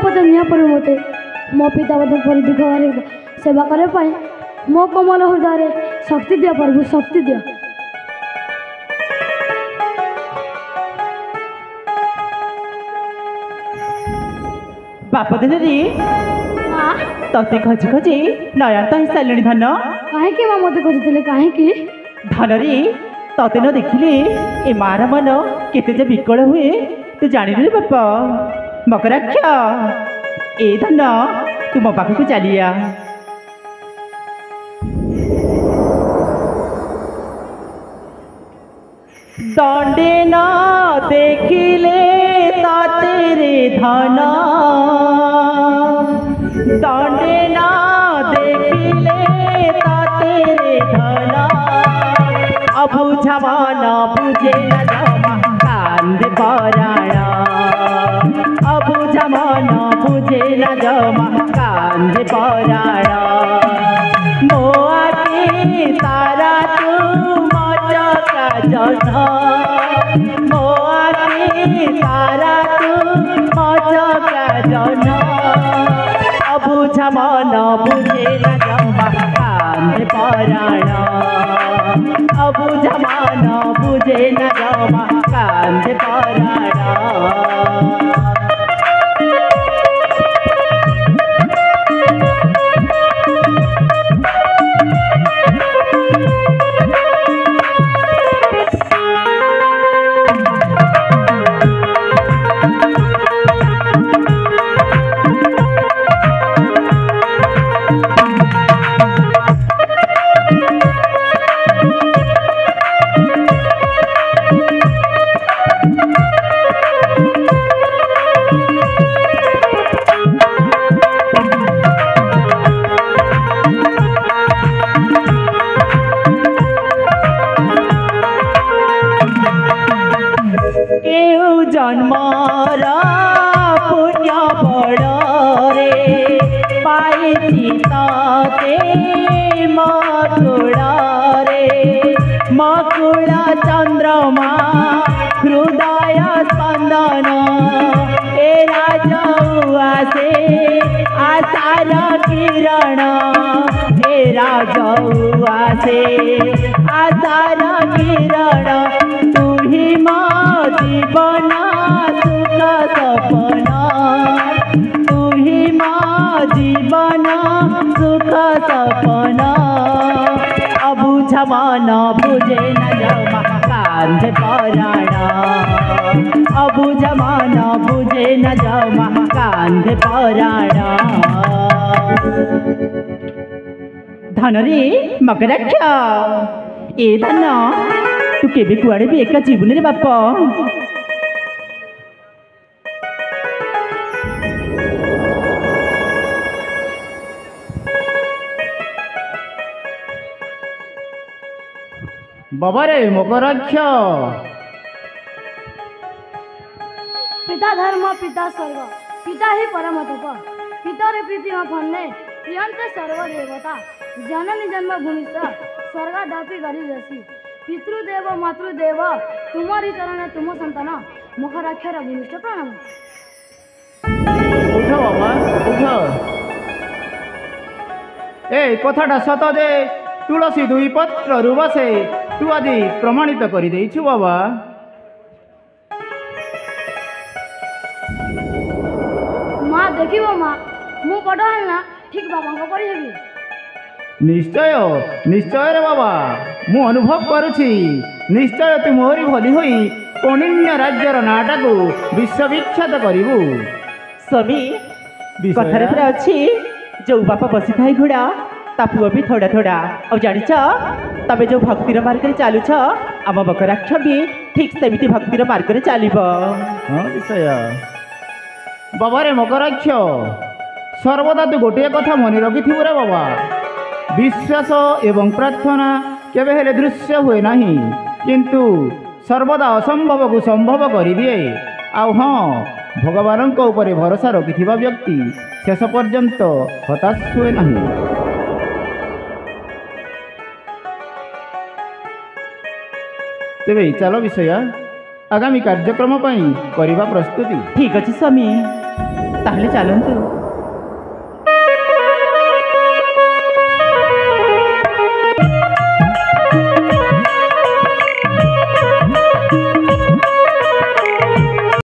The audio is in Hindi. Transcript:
पद निया पर मते मो पिता पद पर दुख सेवा करे पाए मो कोमल हृदय शक्ति दिया प्रभु शक्ति दिया। बाप दिदी तते खोजी खोजी नयन तो सारे धन कहीं मत खोजुले कहीं धन रे तते न देखिले ए मार मन केते विकल हुए तू जानी रे बापा मकराक्ष ए धन तू मो पाखक चलिया दंडे न देखिले ताते रे धन दंडे न देखिले ताते रे धन अबुझा मन बुझे न जमा कांदे पराण अबुझा मन बुझे न जमा कांदे पराण मो आखि तारा तू मचका जन मो आखि तारा तू मचका जन अबुझा मन बुझे न जमा कांदे पराण अबुझा मन बुझे न जमा कांदे पराण। जन्मर पुण्य बड़े पाई ते मकुड़े मकुड़ चंद्रमा हृदय स्पंदन ए राजौआसे आशार किरण ए राजौआसे आशार किरण तू ही मो जीवन सुख सपना तू ही मो जीवन सुख सपना अबुझा मन बुझे न जमा कांदे पराण अबुझा मन बुझे न जमा कांदे पराण। धन रे मकराक्ष ए धन तू केबे कुआड़े भी एका जीवन रे बाप बाबा रे मकराक्ष पिता धर्म पिता स्वर्ग पिता ही परम तप पिता रे प्रीति फन्ने प्रियंते सर्व देवता जननी जन्मभूमि स्वर्गादापि गरी रसी पितृदेव मातृदेव तुम्हारी चरण तुम संतान मकराक्षर भूमिष्ठ प्रणाम। उठ बाबा उठ ए कथाटा सत दे तुलसी दुई पत्र रुबसे तू आदि प्रमाणित कर देइछु बाबा माँ देखिबो माँ मु बड़ हेलना ठीक बाबा को पड़ी हेबी निश्चय निश्चय रे बाबा मु अनुभव करुछि निश्चय तू मोहरी भली होई कौंडिन्य राज्यर नाटा को विश्वविख्यात करिबु। स्वामी कथारे पर अछि जो बापा बसी थाई घोड़ा ता पुओ भी थोड़ा थोड़ा और जानिछ तबे जो भक्तिर मार्ग रे चालुछ आम मकराक्ष भी ठीक सेमिति भक्तिर मार्ग रे चालिबो। हां विषय बाबा रे मकराक्ष सर्वदा तू गोटे कथा मन रखिथिबु रे बाबा विश्वास एवं प्रार्थना केबे हेले दृश्य हुए नहीं किंतु सर्वदा असंभव को संभव कर दिए आउ हाँ भगवान ऊपर भरोसा रखिथिबा व्यक्ति शेष पर्यंत हताश हुए नहीं। तेबे चलो विषय आगामी कार्यक्रम करने प्रस्तुति ठीक अच्छे स्वामी। ତାହେଲେ ଚାଲନ୍ତୁ